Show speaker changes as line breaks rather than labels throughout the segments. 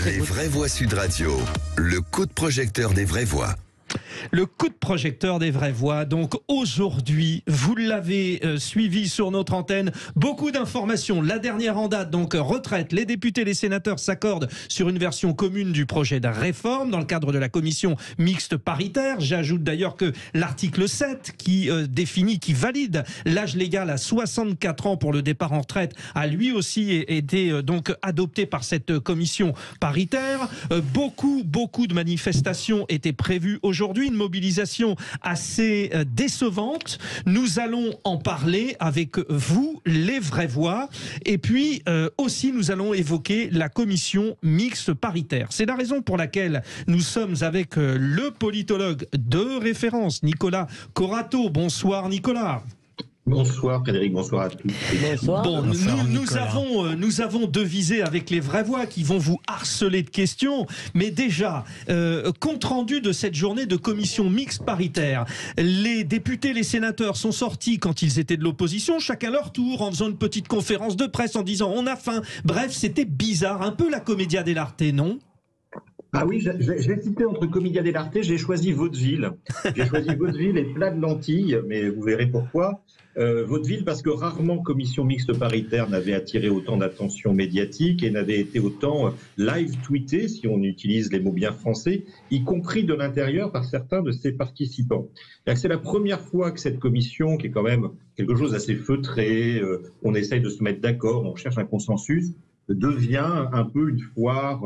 Les vraies voix Sud Radio, le coup de projecteur des vraies voix.
Le coup de projecteur des vraies voix. Donc aujourd'hui, vous l'avez suivi sur notre antenne, beaucoup d'informations. La dernière en date, donc retraite. Les députés et les sénateurs s'accordent sur une version commune du projet de réforme dans le cadre de la commission mixte paritaire. J'ajoute d'ailleurs que l'article 7 qui définit, qui valide l'âge légal à 64 ans pour le départ en retraite a lui aussi été donc adopté par cette commission paritaire. Beaucoup de manifestations étaient prévues aujourd'hui. Une mobilisation assez décevante. Nous allons en parler avec vous, les vraies voix. Et puis aussi, nous allons évoquer la commission mixte paritaire. C'est la raison pour laquelle nous sommes avec le politologue de référence, Nicolas Corato. Bonsoir, Nicolas.
Bonsoir Frédéric, bonsoir à tous.
Bonsoir. Bon, nous avons devisé avec les vraies voix qui vont vous harceler de questions, mais déjà, compte rendu de cette journée de commission mixte paritaire. Les députés, les sénateurs sont sortis quand ils étaient de l'opposition, chacun leur tour, en faisant une petite conférence de presse en disant on a faim. Bref, c'était bizarre, un peu la commedia dell'arte, non ?
Ah oui, j'ai cité entre commedia dell'arte, j'ai choisi vaudeville. J'ai choisi vaudeville et plat de lentilles, mais vous verrez pourquoi. Vaudeville parce que rarement commission mixte paritaire n'avait attiré autant d'attention médiatique et n'avait été autant live tweeté, si on utilise les mots bien français, y compris de l'intérieur par certains de ses participants. C'est la première fois que cette commission, qui est quand même quelque chose d'assez feutré, on essaye de se mettre d'accord, on cherche un consensus, devient un peu une foire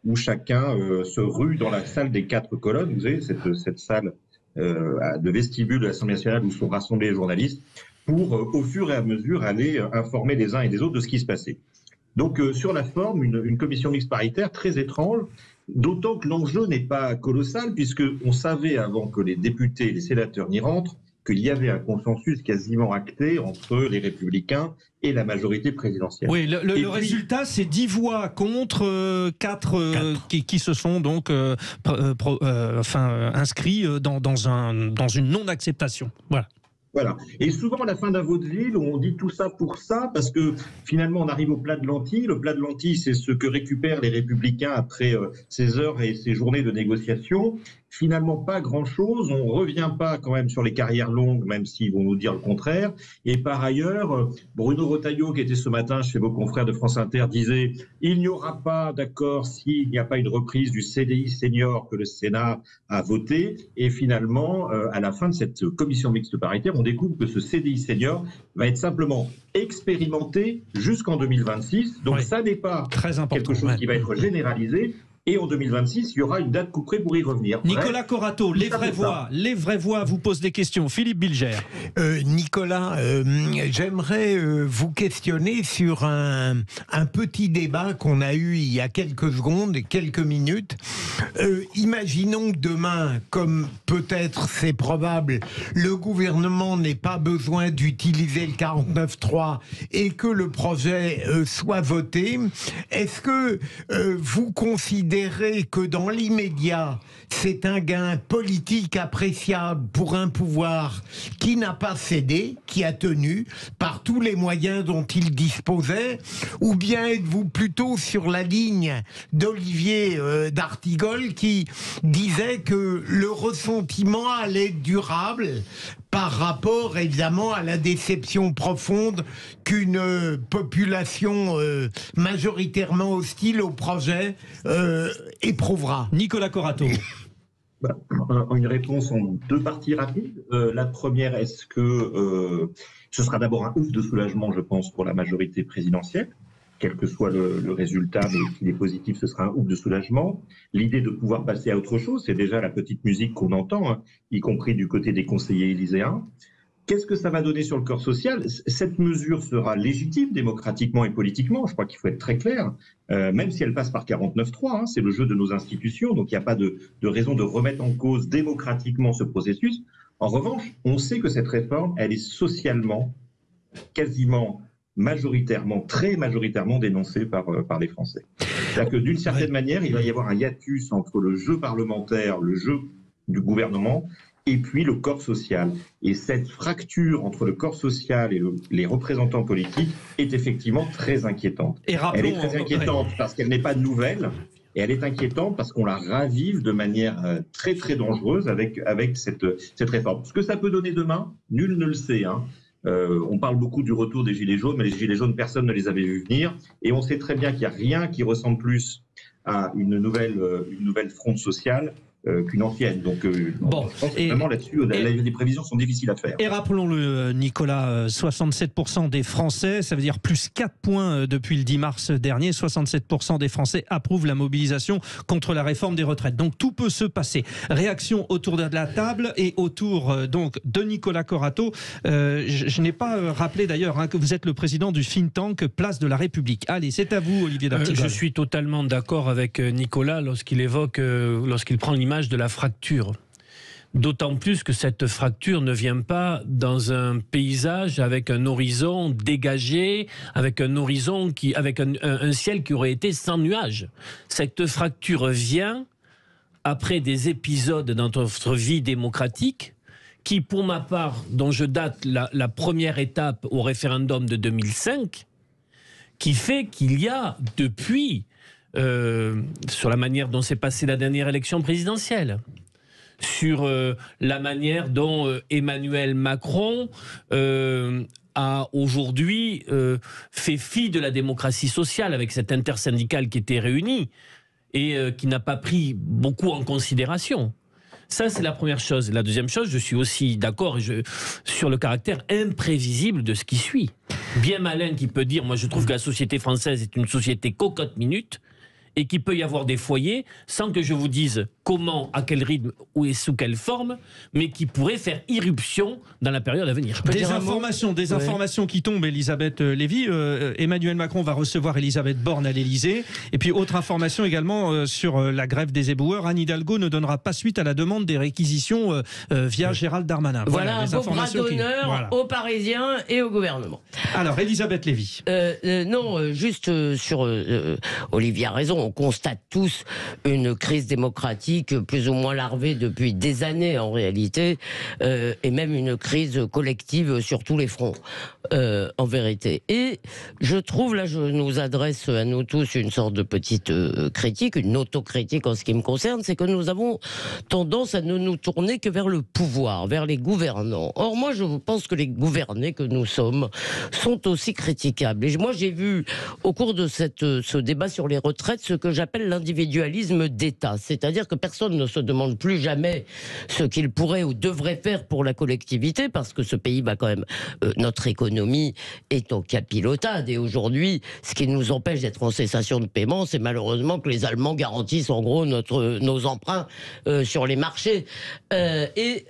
où chacun se rue dans la salle des 4 colonnes. Vous savez, cette salle de vestibule de l'Assemblée nationale où sont rassemblés les journalistes pour, au fur et à mesure, aller informer les uns et les autres de ce qui se passait. Donc, sur la forme, une commission mixte paritaire très étrange, d'autant que l'enjeu n'est pas colossal, puisqu'on savait, avant que les députés et les sénateurs n'y rentrent, qu'il y avait un consensus quasiment acté entre les Républicains et la majorité présidentielle.
Oui, le résultat, c'est 10 voix contre 4 qui se sont donc inscrits dans une non-acceptation.
Voilà. Et souvent, à la fin d'un vaudeville, on dit tout ça pour ça, parce que finalement, on arrive au plat de lentilles. Le plat de lentilles, c'est ce que récupèrent les Républicains après ces heures et ces journées de négociation. Finalement, pas grand-chose. On ne revient pas quand même sur les carrières longues, même s'ils vont nous dire le contraire. Et par ailleurs, Bruno Retailleau, qui était ce matin chez vos confrères de France Inter, disait « Il n'y aura pas d'accord s'il n'y a pas une reprise du CDI senior que le Sénat a voté ». Et finalement, à la fin de cette commission mixte paritaire, on découvre que ce CDI senior va être simplement expérimenté jusqu'en 2026. Donc ça n'est pas quelque chose qui va être généralisé. Et en 2026, il y aura une date couperée pour y revenir.
Nicolas Corato, les vraies voix vous posent des questions. Philippe Bilger.
Nicolas, j'aimerais vous questionner sur un petit débat qu'on a eu il y a quelques secondes, quelques minutes. Imaginons que demain, comme peut-être c'est probable, le gouvernement n'ait pas besoin d'utiliser le 49.3 et que le projet soit voté. Est-ce que vous considérez que dans l'immédiat, c'est un gain politique appréciable pour un pouvoir qui n'a pas cédé, qui a tenu par tous les moyens dont il disposait, ou bien êtes-vous plutôt sur la ligne d'Olivier d'Artigol qui disait que le ressentiment allait être durable par rapport évidemment à la déception profonde qu'une population majoritairement hostile au projet éprouvera.
Nicolas Corato.
Une réponse en 2 parties rapides. La première, est-ce que ce sera d'abord un ouf de soulagement, je pense, pour la majorité présidentielle, quel que soit le résultat, mais s'il est positif, ce sera un ouf de soulagement. L'idée de pouvoir passer à autre chose, c'est déjà la petite musique qu'on entend, y compris du côté des conseillers élyséens. Qu'est-ce que ça va donner sur le corps social ? Cette mesure sera légitime démocratiquement et politiquement, je crois qu'il faut être très clair, même si elle passe par 49.3, c'est le jeu de nos institutions, donc il n'y a pas de raison de remettre en cause démocratiquement ce processus. En revanche, on sait que cette réforme, elle est socialement, quasiment majoritairement, très majoritairement dénoncée par les Français. C'est-à-dire que d'une certaine manière, il va y avoir un hiatus entre le jeu parlementaire, le jeu du gouvernement, et puis le corps social. Et cette fracture entre le corps social et les représentants politiques est effectivement très inquiétante. Elle est très inquiétante parce qu'elle n'est pas nouvelle. Et elle est inquiétante parce qu'on la ravive de manière très très dangereuse avec cette réforme. Ce que ça peut donner demain, nul ne le sait. Hein. On parle beaucoup du retour des Gilets jaunes, mais les Gilets jaunes, personne ne les avait vus venir. Et on sait très bien qu'il n'y a rien qui ressemble plus à une nouvelle fronde sociale qu'une ancienne. Donc,
bon,
je pense que vraiment là-dessus, les prévisions sont difficiles à faire.
Et rappelons-le, Nicolas, 67% des Français, ça veut dire plus 4 points depuis le 10 mars dernier, 67% des Français approuvent la mobilisation contre la réforme des retraites. Donc tout peut se passer. Réaction autour de la table et autour donc de Nicolas Corato. Je n'ai pas rappelé d'ailleurs que vous êtes le président du think tank Place de la République. Allez, c'est à vous, Olivier d'Artigol.
Je suis totalement d'accord avec Nicolas lorsqu'il évoque, lorsqu'il prend l'image de la fracture. D'autant plus que cette fracture ne vient pas dans un paysage avec un horizon dégagé, avec un horizon avec un ciel qui aurait été sans nuages. Cette fracture vient après des épisodes dans notre vie démocratique qui, pour ma part, dont je date la première étape au référendum de 2005, qui fait qu'il y a depuis sur la manière dont s'est passée la dernière élection présidentielle, sur la manière dont Emmanuel Macron a aujourd'hui fait fi de la démocratie sociale avec cette intersyndicale qui était réunie et qui n'a pas pris beaucoup en considération. Ça, c'est la première chose. La deuxième chose, je suis aussi d'accord sur le caractère imprévisible de ce qui suit. Bien malin qui peut dire, moi je trouve que la société française est une société cocotte-minute, et qu'il peut y avoir des foyers, sans que je vous dise comment, à quel rythme ou et sous quelle forme, mais qui pourraient faire irruption dans la période à venir.
Des informations qui tombent, Elisabeth Lévy. Emmanuel Macron va recevoir Elisabeth Borne à l'Élysée. Et puis, autre information également sur la grève des éboueurs. Anne Hidalgo ne donnera pas suite à la demande des réquisitions via Gérald Darmanin.
Voilà un beau bras d'honneur aux Parisiens et au gouvernement.
Alors, Elisabeth Lévy.
Non, juste sur... Olivier a raison. On constate tous une crise démocratique plus ou moins larvée depuis des années en réalité, et même une crise collective sur tous les fronts, en vérité. Et je trouve, là je nous adresse à nous tous une sorte de petite critique, une autocritique en ce qui me concerne, c'est que nous avons tendance à ne nous tourner que vers le pouvoir, vers les gouvernants. Or moi je pense que les gouvernés que nous sommes sont aussi critiquables. Et moi j'ai vu au cours de ce débat sur les retraites ce que j'appelle l'individualisme d'État. C'est-à-dire que personne ne se demande plus jamais ce qu'il pourrait ou devrait faire pour la collectivité, parce que ce pays va quand même... notre économie est en capilotade. Et aujourd'hui, ce qui nous empêche d'être en cessation de paiement, c'est malheureusement que les Allemands garantissent en gros nos emprunts sur les marchés. Et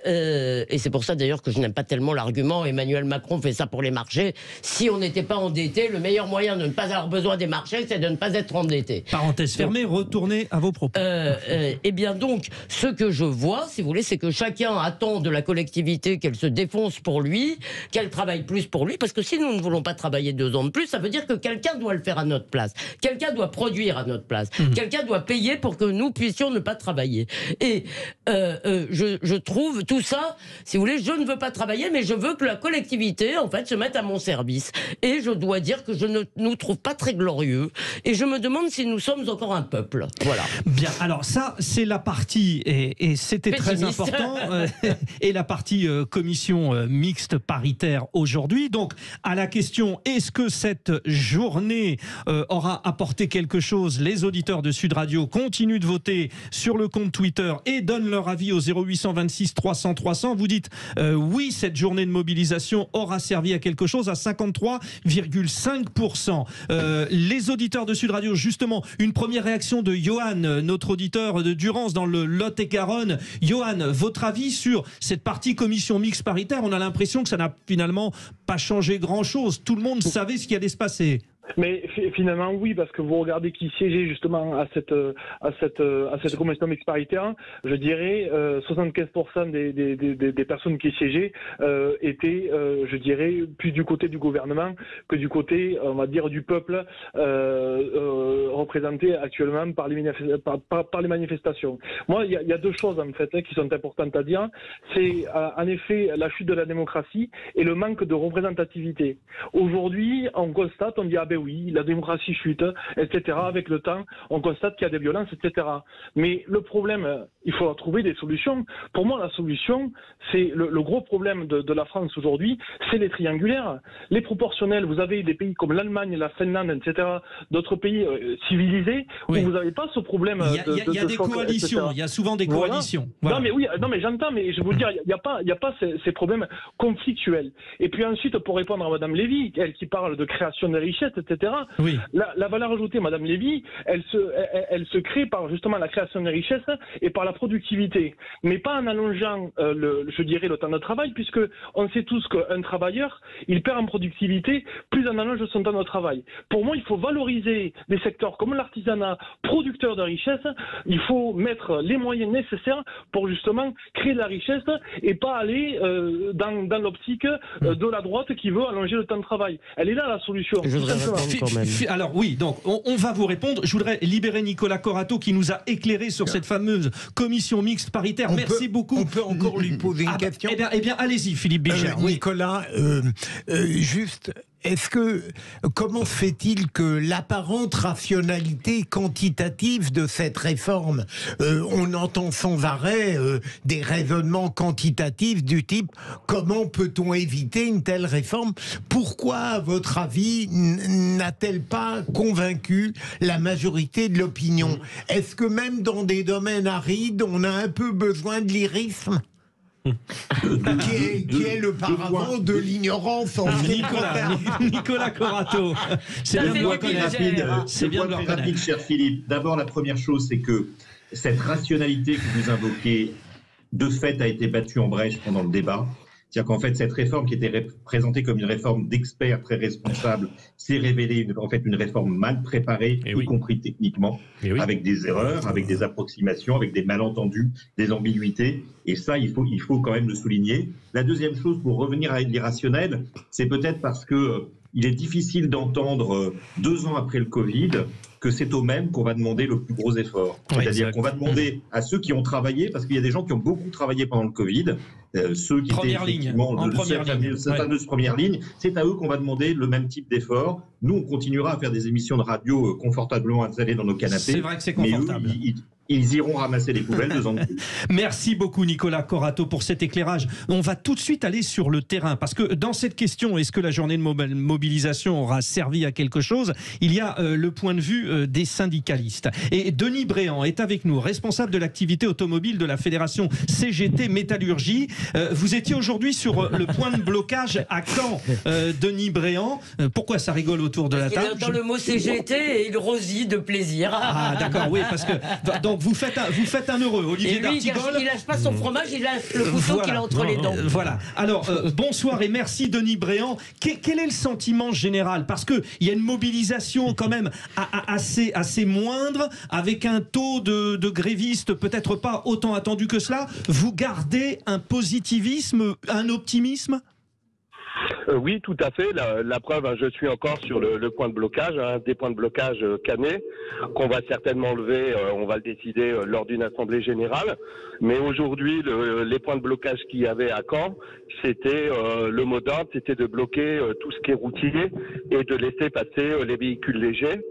c'est pour ça d'ailleurs que je n'aime pas tellement l'argument Emmanuel Macron fait ça pour les marchés. Si on n'était pas endetté, le meilleur moyen de ne pas avoir besoin des marchés, c'est de ne pas être endetté.
Parenthèse fermée, retournez à vos propos.
Eh bien donc, ce que je vois, si vous voulez, c'est que chacun attend de la collectivité qu'elle se défonce pour lui, qu'elle travaille plus pour lui, parce que si nous ne voulons pas travailler 2 ans de plus, ça veut dire que quelqu'un doit le faire à notre place. Quelqu'un doit produire à notre place. Quelqu'un doit payer pour que nous puissions ne pas travailler. Et je trouve tout ça, si vous voulez, je ne veux pas travailler, mais je veux que la collectivité, en fait, se mette à mon service. Et je dois dire que je ne nous trouve pas très glorieux. Et je me demande si nous sommes encore un peuple. Voilà.
Bien, alors ça, c'est la partie, et c'était très important, et la partie commission mixte paritaire aujourd'hui. Donc, à la question, est-ce que cette journée aura apporté quelque chose? Les auditeurs de Sud Radio continuent de voter sur le compte Twitter et donnent leur avis au 0826 300 300. Vous dites oui, cette journée de mobilisation aura servi à quelque chose, à 53,5%. Les auditeurs de Sud Radio, justement, une première réaction de Johan, notre auditeur de Durance dans le Lot-et-Garonne. Johan, votre avis sur cette partie commission mixte paritaire? On a l'impression que ça n'a finalement pas changé grand-chose. Tout le monde savait ce qui allait se passer.
Mais finalement oui, parce que vous regardez qui siégeait justement à cette commission mixte paritaire, je dirais 75% des personnes qui siégeaient étaient, je dirais, plus du côté du gouvernement que du côté, on va dire, du peuple représenté actuellement par les manifestations. Moi, il y a 2 choses en fait qui sont importantes à dire. C'est en effet la chute de la démocratie et le manque de représentativité. Aujourd'hui, on constate, on dit ah ben oui, la démocratie chute, etc. Avec le temps, on constate qu'il y a des violences, etc. Mais le problème, il faut trouver des solutions. Pour moi, la solution, c'est le gros problème de la France aujourd'hui, c'est les triangulaires. Les proportionnels, vous avez des pays comme l'Allemagne, la Finlande, etc., d'autres pays civilisés, où vous n'avez pas ce problème.
Il y a des coalitions, il y a souvent des coalitions. Voilà.
Non mais oui, non mais j'entends, mais je veux dire, il n'y a pas ces problèmes conflictuels. Et puis ensuite, pour répondre à Madame Lévy, elle qui parle de création de richesses, etc., la valeur ajoutée, Madame Lévy, elle se crée par justement la création de richesses et par la productivité, mais pas en allongeant, je dirais, le temps de travail, puisque on sait tous qu'un travailleur, il perd en productivité plus on allonge son temps de travail. Pour moi, il faut valoriser des secteurs comme l'artisanat, producteur de richesses. Il faut mettre les moyens nécessaires pour justement créer de la richesse et pas aller dans l'optique de la droite qui veut allonger le temps de travail. Elle est là la solution.
Je voudrais répondre quand même.
Alors oui, donc on va vous répondre. Je voudrais libérer Nicolas Corato qui nous a éclairé sur cette fameuse commission mixte paritaire. Merci beaucoup.
On peut encore lui poser une question.
Eh bien, allez-y, Philippe Bilger.
Nicolas, juste... comment se fait-il que l'apparente rationalité quantitative de cette réforme, on entend sans arrêt des raisonnements quantitatifs du type comment peut-on éviter une telle réforme? Pourquoi, à votre avis, n'a-t-elle pas convaincu la majorité de l'opinion? Est-ce que même dans des domaines arides, on a un peu besoin de lyrisme? Qui est le paravent de l'ignorance en
Nicolas Corato. C'est bien de le reconnaître.
C'est bien de le reconnaître, cher Philippe. D'abord, la première chose, c'est que cette rationalité que vous invoquez, de fait, a été battue en brèche pendant le débat. C'est-à-dire qu'en fait, cette réforme qui était présentée comme une réforme d'experts très responsable s'est révélée en fait une réforme mal préparée, y compris techniquement, avec des erreurs, avec des approximations, avec des malentendus, des ambiguïtés. Et ça, il faut quand même le souligner. La deuxième chose, pour revenir à l'irrationnel, c'est peut-être parce que il est difficile d'entendre 2 ans après le Covid que c'est aux mêmes qu'on va demander le plus gros effort. C'est-à-dire qu'on va demander à ceux qui ont travaillé, parce qu'il y a des gens qui ont beaucoup travaillé pendant le Covid, ceux qui étaient effectivement cette fameuse première ligne, c'est à eux qu'on va demander le même type d'effort. Nous, on continuera à faire des émissions de radio confortablement installées dans nos canapés.
C'est vrai que c'est confortable.
Mais eux, ils iront ramasser les poubelles 2 ans de plus.
Merci beaucoup Nicolas Corato pour cet éclairage. On va tout de suite aller sur le terrain parce que dans cette question, est-ce que la journée de mobilisation aura servi à quelque chose? Il y a le point de vue des syndicalistes. Et Denis Bréant est avec nous, responsable de l'activité automobile de la fédération CGT Métallurgie. Vous étiez aujourd'hui sur le point de blocage à Caen, Denis Bréant. Pourquoi ça rigole autour de la table?
Il entend le mot CGT et il rosille de plaisir.
Ah d'accord, oui, parce que donc vous faites un heureux, Olivier d'Artigol.
Il lâche pas son fromage, il lâche le couteau qu'il a entre les dents.
Voilà. Alors bonsoir et merci Denis Bréant. Quel est le sentiment général? Parce que il y a une mobilisation quand même assez moindre, avec un taux de grévistes peut-être pas autant attendu que cela. Vous gardez un positivisme, un optimisme?
Oui, tout à fait. La preuve, je suis encore sur le point de blocage, des points de blocage Canet, qu'on va certainement lever, on va le décider lors d'une assemblée générale. Mais aujourd'hui, les points de blocage qu'il y avait à Caen, c'était le mot d'ordre, c'était de bloquer tout ce qui est routier et de laisser passer les véhicules légers.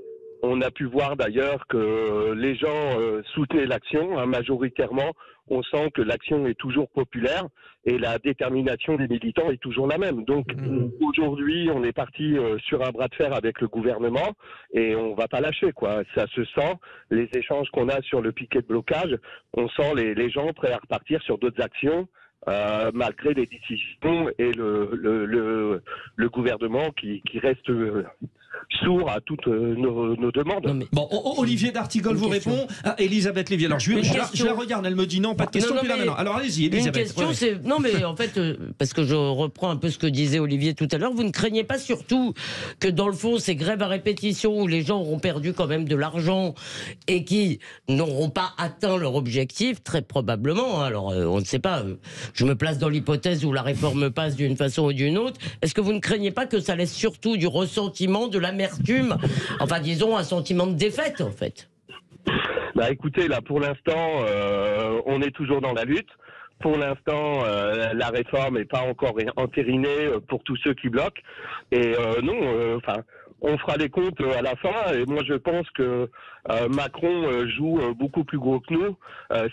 On a pu voir d'ailleurs que les gens soutenaient l'action, majoritairement. On sent que l'action est toujours populaire et la détermination des militants est toujours la même. Donc aujourd'hui, on est parti sur un bras de fer avec le gouvernement et on va pas lâcher, quoi. Ça se sent, les échanges qu'on a sur le piquet de blocage, on sent les gens prêts à repartir sur d'autres actions. Malgré les décisions et le gouvernement qui reste sourd à toutes nos demandes.
Bon, Olivier d'Artigol vous répond. Elisabeth Lévy. Alors je la regarde, elle me dit non, pas de question. Alors allez-y, Elisabeth.
Une question, c'est non, mais en fait, parce que je reprends un peu ce que disait Olivier tout à l'heure, vous ne craignez pas surtout que dans le fond, ces grèves à répétition où les gens auront perdu quand même de l'argent et qui n'auront pas atteint leur objectif, très probablement. Alors on ne sait pas. Je me place dans l'hypothèse où la réforme passe d'une façon ou d'une autre. Est-ce que vous ne craignez pas que ça laisse surtout du ressentiment, de l'amertume, enfin disons un sentiment de défaite en fait?
Bah écoutez, là pour l'instant, on est toujours dans la lutte. Pour l'instant, la réforme n'est pas encore entérinée pour tous ceux qui bloquent. Et non, on fera les comptes à la fin. Et moi, je pense que Macron joue beaucoup plus gros que nous.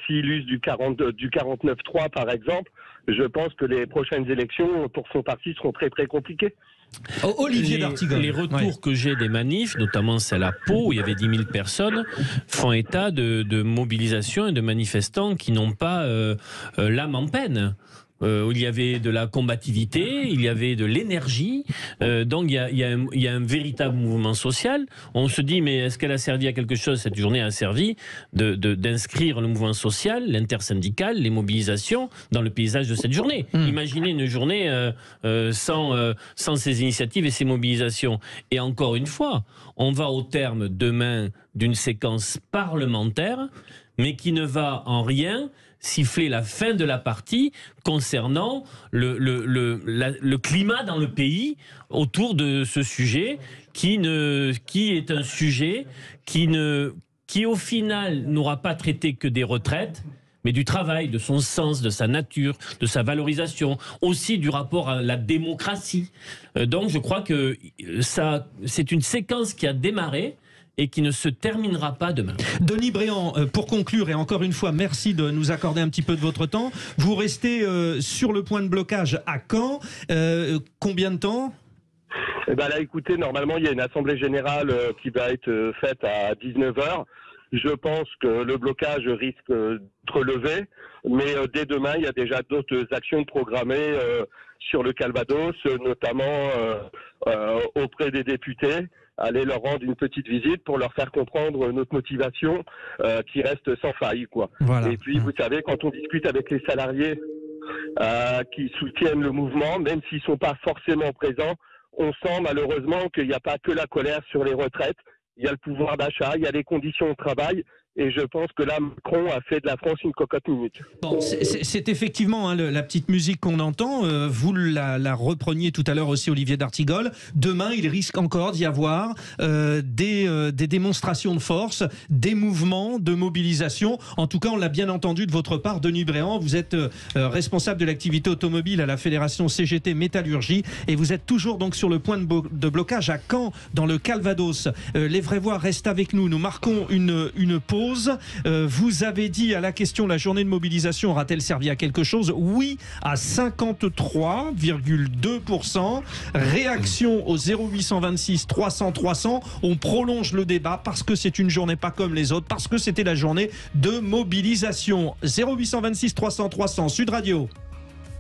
S'il use du 49-3, par exemple, je pense que les prochaines élections pour son parti seront très, très compliquées.
Olivier d'Artigol.
Les retours que j'ai des manifs, notamment celle à Pau, où il y avait 10 000 personnes, font état de mobilisation et de manifestants qui n'ont pas l'âme en peine. Où il y avait de la combativité, il y avait de l'énergie, donc il y a un véritable mouvement social. On se dit, mais est-ce qu'elle a servi à quelque chose? Cette journée a servi d'inscrire le mouvement social, l'intersyndical, les mobilisations dans le paysage de cette journée. Imaginez une journée sans ces initiatives et ces mobilisations. Et encore une fois, on va au terme demain d'une séquence parlementaire, mais qui ne va en rien siffler la fin de la partie concernant le climat dans le pays autour de ce sujet qui est un sujet qui au final n'aura pas traité que des retraites, mais du travail, de son sens, de sa nature, de sa valorisation, aussi du rapport à la démocratie. Donc je crois que c'est une séquence qui a démarré et qui ne se terminera pas demain.
Denis Bréant, pour conclure, et encore une fois, merci de nous accorder un petit peu de votre temps. Vous restez sur le point de blocage à Caen. Combien de temps ?
Eh ben là, écoutez, normalement, il y a une assemblée générale qui va être faite à 19h. Je pense que le blocage risque d'être levé, mais dès demain, il y a déjà d'autres actions programmées sur le Calvados, notamment auprès des députés. Aller leur rendre une petite visite pour leur faire comprendre notre motivation qui reste sans faille, quoi.
Voilà.
Et puis, vous savez, quand on discute avec les salariés qui soutiennent le mouvement, même s'ils ne sont pas forcément présents, on sent malheureusement qu'il n'y a pas que la colère sur les retraites. Il y a le pouvoir d'achat, il y a les conditions de travail. Et je pense que là, Macron a fait de la France une cocotte minute.
Bon, c'est effectivement la petite musique qu'on entend. Vous la repreniez tout à l'heure aussi, Olivier d'Artigol. Demain, il risque encore d'y avoir des démonstrations de force, des mouvements de mobilisation. En tout cas, on l'a bien entendu de votre part, Denis Bréant. Vous êtes responsable de l'activité automobile à la Fédération CGT Métallurgie et vous êtes toujours donc sur le point de blocage à Caen, dans le Calvados. Les vraies voix restent avec nous. Nous marquons une pause. Vous avez dit à la question, la journée de mobilisation aura-t-elle servi à quelque chose? Oui, à 53,2%. Réaction au 0826 300 300. On prolonge le débat parce que c'est une journée pas comme les autres, parce que c'était la journée de mobilisation. 0826 300 300, Sud Radio.